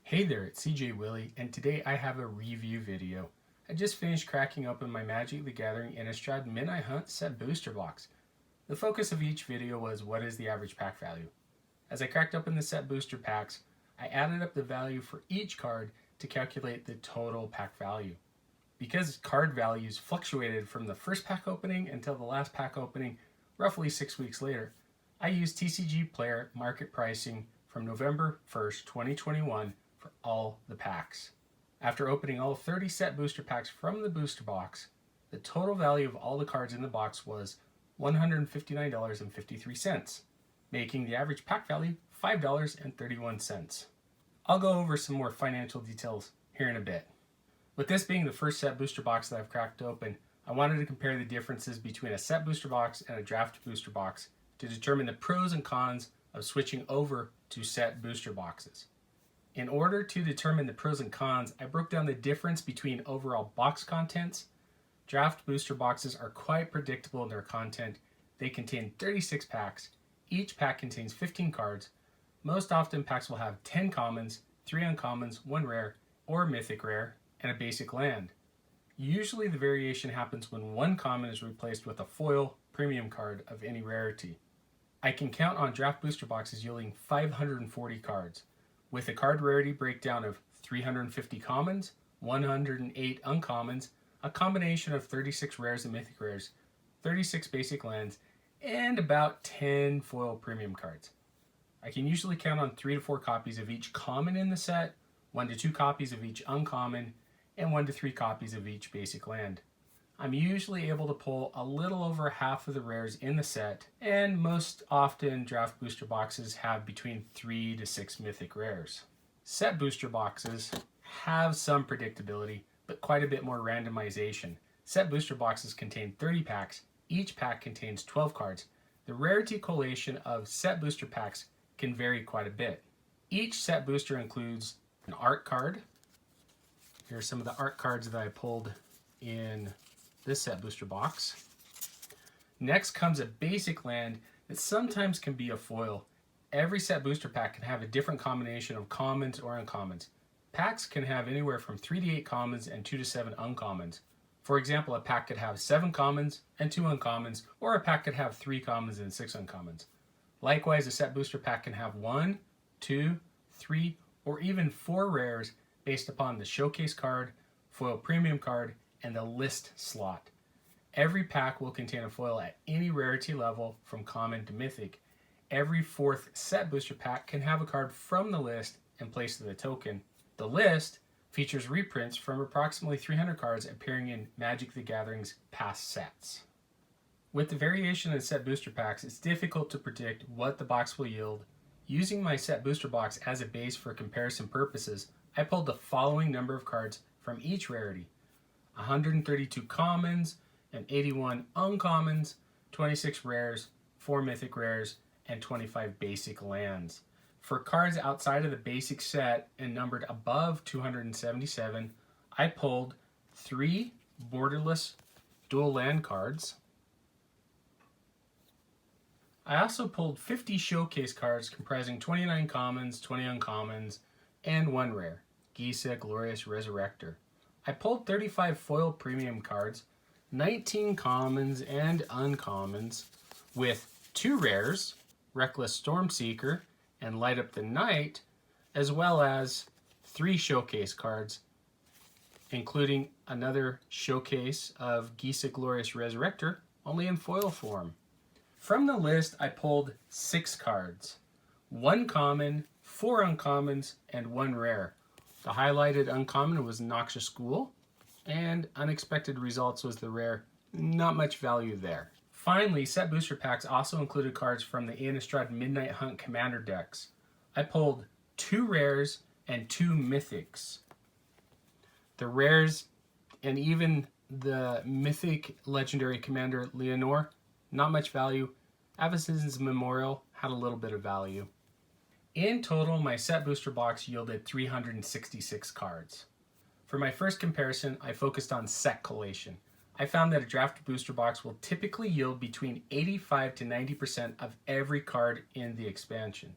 Hey there, it's CJ Willie, and today I have a review video. I just finished cracking open my Magic the Gathering Innistrad Midnight Hunt set booster box. The focus of each video was what is the average pack value. As I cracked open the set booster packs, I added up the value for each card to calculate the total pack value. Because card values fluctuated from the first pack opening until the last pack opening roughly 6 weeks later, I used TCG Player market pricing from November 1st, 2021 for all the packs. After opening all 30 set booster packs from the booster box, the total value of all the cards in the box was $159.53, making the average pack value $5.31. I'll go over some more financial details here in a bit. With this being the first set booster box that I've cracked open, I wanted to compare the differences between a set booster box and a draft booster box to determine the pros and cons of switching over to set booster boxes. In order to determine the pros and cons, I broke down the difference between overall box contents. Draft booster boxes are quite predictable in their content. They contain 36 packs. Each pack contains 15 cards. Most often packs will have 10 commons, 3 uncommons, 1 rare or mythic rare, and a basic land. Usually the variation happens when 1 common is replaced with a foil premium card of any rarity. I can count on draft booster boxes yielding 540 cards, with a card rarity breakdown of 350 commons, 108 uncommons, a combination of 36 rares and mythic rares, 36 basic lands, and about 10 foil premium cards. I can usually count on 3 to 4 copies of each common in the set, 1 to 2 copies of each uncommon, and 1 to 3 copies of each basic land. I'm usually able to pull a little over half of the rares in the set, and most often draft booster boxes have between 3 to 6 mythic rares. Set booster boxes have some predictability, but quite a bit more randomization. Set booster boxes contain 30 packs. Each pack contains 12 cards. The rarity collation of set booster packs can vary quite a bit. Each set booster includes an art card. Here are some of the art cards that I pulled in this set booster box. Next comes a basic land that sometimes can be a foil. Every set booster pack can have a different combination of commons or uncommons. Packs can have anywhere from 3 to 8 commons and 2 to 7 uncommons. For example, a pack could have 7 commons and 2 uncommons, or a pack could have 3 commons and 6 uncommons. Likewise, a set booster pack can have 1, 2, 3, or even 4 rares based upon the showcase card, foil premium card, and the list slot. Every pack will contain a foil at any rarity level from common to mythic. Every 4th set booster pack can have a card from the list in place of the token. The list features reprints from approximately 300 cards appearing in Magic the Gathering's past sets. With the variation in set booster packs, it's difficult to predict what the box will yield. Using my set booster box as a base for comparison purposes, I pulled the following number of cards from each rarity: 132 commons and 81 uncommons, 26 rares, 4 mythic rares, and 25 basic lands. For cards outside of the basic set and numbered above 277, I pulled 3 borderless dual land cards. I also pulled 50 showcase cards comprising 29 commons, 20 uncommons, and 1 rare, Gisa Glorious Resurrector. I pulled 35 foil premium cards, 19 commons and uncommons, with 2 rares, Reckless Stormseeker and Light Up the Night, as well as 3 showcase cards, including another showcase of Gisa Glorious Resurrector, only in foil form. From the list, I pulled 6 cards, 1 common, 4 uncommons, and 1 rare. The highlighted uncommon was Noxious Ghoul, and Unexpected Results was the rare. Not much value there. Finally, set booster packs also included cards from the Innistrad Midnight Hunt Commander decks. I pulled 2 rares and 2 mythics. The rares and even the mythic legendary commander Leonore, not much value. Avacyn's Memorial had a little bit of value. In total, my set booster box yielded 366 cards. For my first comparison, I focused on set collation. I found that a draft booster box will typically yield between 85 to 90% of every card in the expansion.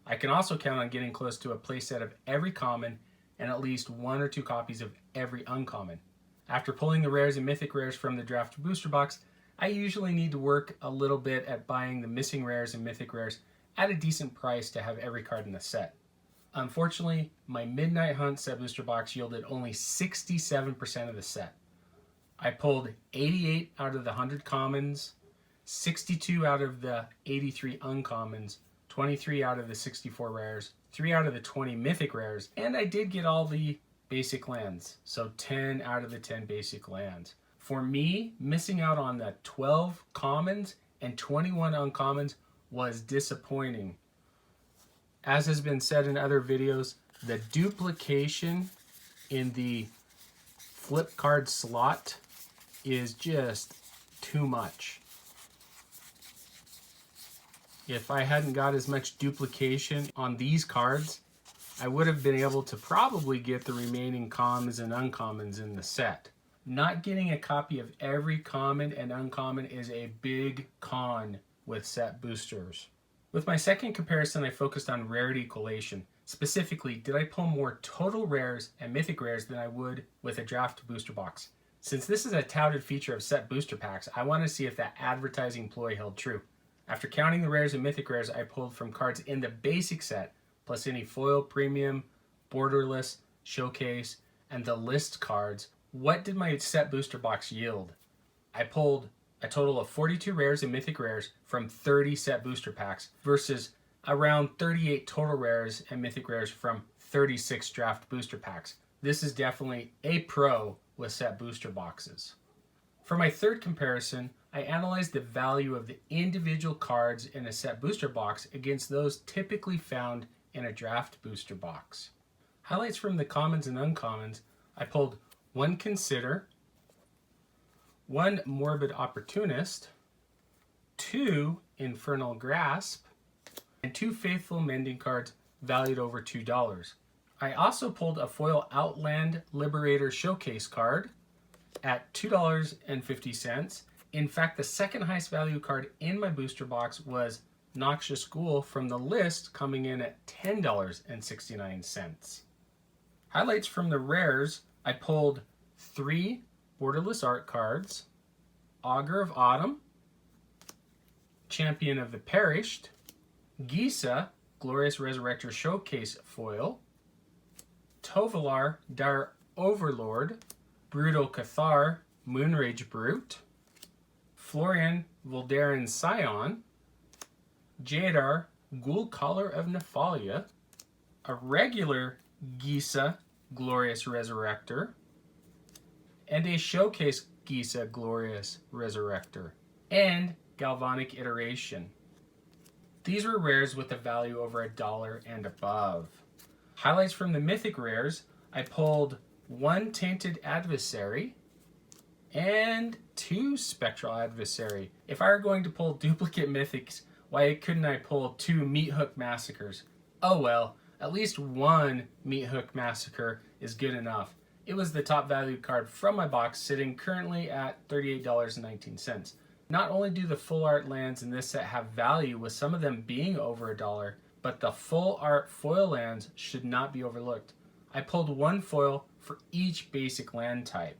I can also count on getting close to a playset of every common and at least 1 or 2 copies of every uncommon. After pulling the rares and mythic rares from the draft booster box, I usually need to work a little bit at buying the missing rares and mythic rares at a decent price to have every card in the set. Unfortunately, my Midnight Hunt set booster box yielded only 67% of the set. I pulled 88 out of the 100 commons, 62 out of the 83 uncommons, 23 out of the 64 rares, 3 out of the 20 mythic rares, and I did get all the basic lands, so 10 out of the 10 basic lands. For me, missing out on the 12 commons and 21 uncommons was disappointing. As has been said in other videos, the duplication in the flip card slot is just too much. If I hadn't got as much duplication on these cards, I would have been able to probably get the remaining commons and uncommons in the set. Not getting a copy of every common and uncommon is a big con with set boosters. With my second comparison, I focused on rarity collation. Specifically, did I pull more total rares and mythic rares than I would with a draft booster box? Since this is a touted feature of set booster packs, I want to see if that advertising ploy held true. After counting the rares and mythic rares I pulled from cards in the basic set, plus any foil, premium, borderless, showcase, and the list cards, what did my set booster box yield? I pulled a total of 42 rares and mythic rares from 30 set booster packs versus around 38 total rares and mythic rares from 36 draft booster packs. This is definitely a pro with set booster boxes. For my third comparison, I analyzed the value of the individual cards in a set booster box against those typically found in a draft booster box. Highlights from the commons and uncommons, I pulled 1 Consider, 1 Morbid Opportunist, 2 Infernal Grasp, and 2 Faithful Mending cards valued over $2. I also pulled a foil Outland Liberator Showcase card at $2.50. In fact, the second highest value card in my booster box was Noxious Ghoul from the list, coming in at $10.69. Highlights from the rares, I pulled 3 borderless art cards, Augur of Autumn, Champion of the Perished, Gisa, Glorious Resurrector Showcase foil, Tovalar, Dire Overlord, Brutal Cathar, Moonrage Brute, Florian, Voldaren Scion, Jadar, Ghoul Collar of Nephalia, a regular Gisa, Glorious Resurrector, and a Showcase Gisa, Glorious Resurrector, and Galvanic Iteration. These were rares with a value over $1 and above. Highlights from the mythic rares, I pulled 1 Tainted Adversary and 2 Spectral Adversary. If I were going to pull duplicate mythics, why couldn't I pull 2 Meat Hook Massacres? Oh well, at least 1 Meat Hook Massacre is good enough. It was the top valued card from my box, sitting currently at $38.19. Not only do the full art lands in this set have value, with some of them being over $1, but the full art foil lands should not be overlooked. I pulled 1 foil for each basic land type.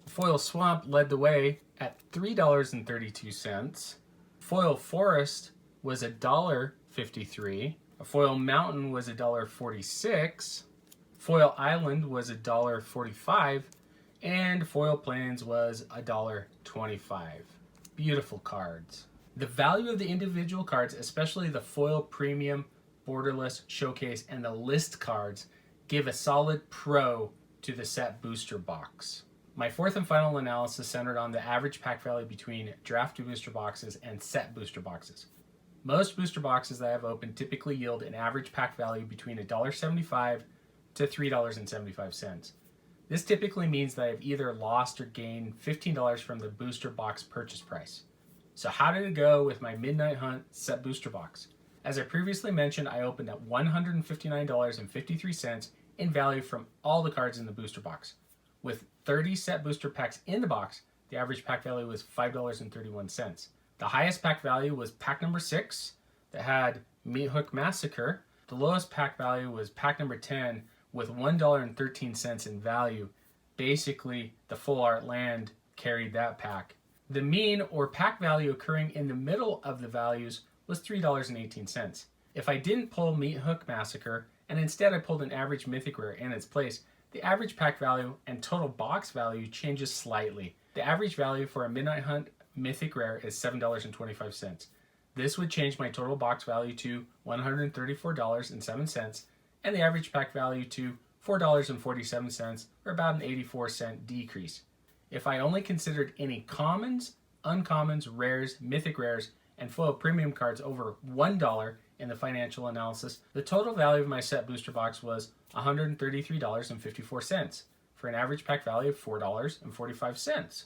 Foil Swamp led the way at $3.32. Foil Forest was $1.53. A Foil Mountain was $1.46. Foil Island was $1.45. And Foil Plains was $1.25. Beautiful cards. The value of the individual cards, especially the foil premium, borderless, showcase, and the list cards, give a solid pro to the set booster box. My fourth and final analysis centered on the average pack value between draft booster boxes and set booster boxes. Most booster boxes that I have opened typically yield an average pack value between $1.75 to $3.75. This typically means that I've either lost or gained $15 from the booster box purchase price. So how did it go with my Midnight Hunt set booster box? As I previously mentioned, I opened at $159.53 in value from all the cards in the booster box. With 30 set booster packs in the box, the average pack value was $5.31. The highest pack value was pack number 6 that had Meat Hook Massacre The lowest pack value was pack number 10 with $1.13 in value. Basically, the full art land carried that pack. The mean or pack value occurring in the middle of the values was $3.18. If I didn't pull Meat Hook Massacre and instead I pulled an average mythic rare in its place, the average pack value and total box value changes slightly. The average value for a Midnight Hunt mythic rare is $7.25. This would change my total box value to $134.07 and the average pack value to $4.47, or about an 84-cent decrease. If I only considered any commons, uncommons, rares, mythic rares, and foil premium cards over $1 in the financial analysis, the total value of my set booster box was $133.54 for an average pack value of $4.45.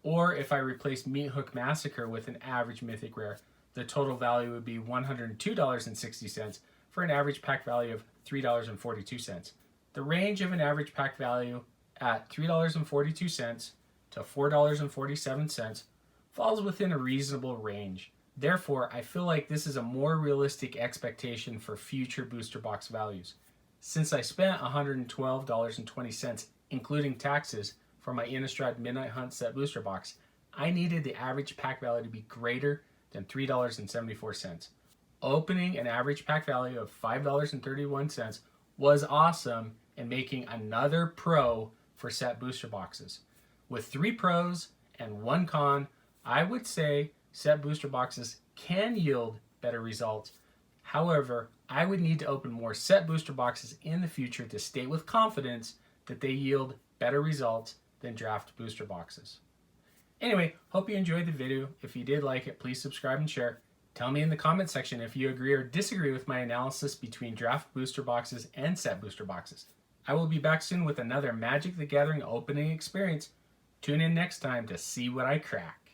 Or if I replaced Meat Hook Massacre with an average mythic rare, the total value would be $102.60 for an average pack value of $3.42. The range of an average pack value at $3.42 to $4.47 falls within a reasonable range. Therefore, I feel like this is a more realistic expectation for future booster box values. Since I spent $112.20, including taxes, for my Innistrad Midnight Hunt set booster box, I needed the average pack value to be greater than $3.74. Opening an average pack value of $5.31 was awesome and making another pro for set booster boxes. With 3 pros and 1 con, I would say set booster boxes can yield better results. However, I would need to open more set booster boxes in the future to state with confidence that they yield better results than draft booster boxes. Anyway, hope you enjoyed the video. If you did like it, please subscribe and share. Tell me in the comment section if you agree or disagree with my analysis between draft booster boxes and set booster boxes. I will be back soon with another Magic the Gathering opening experience. Tune in next time to see what I crack.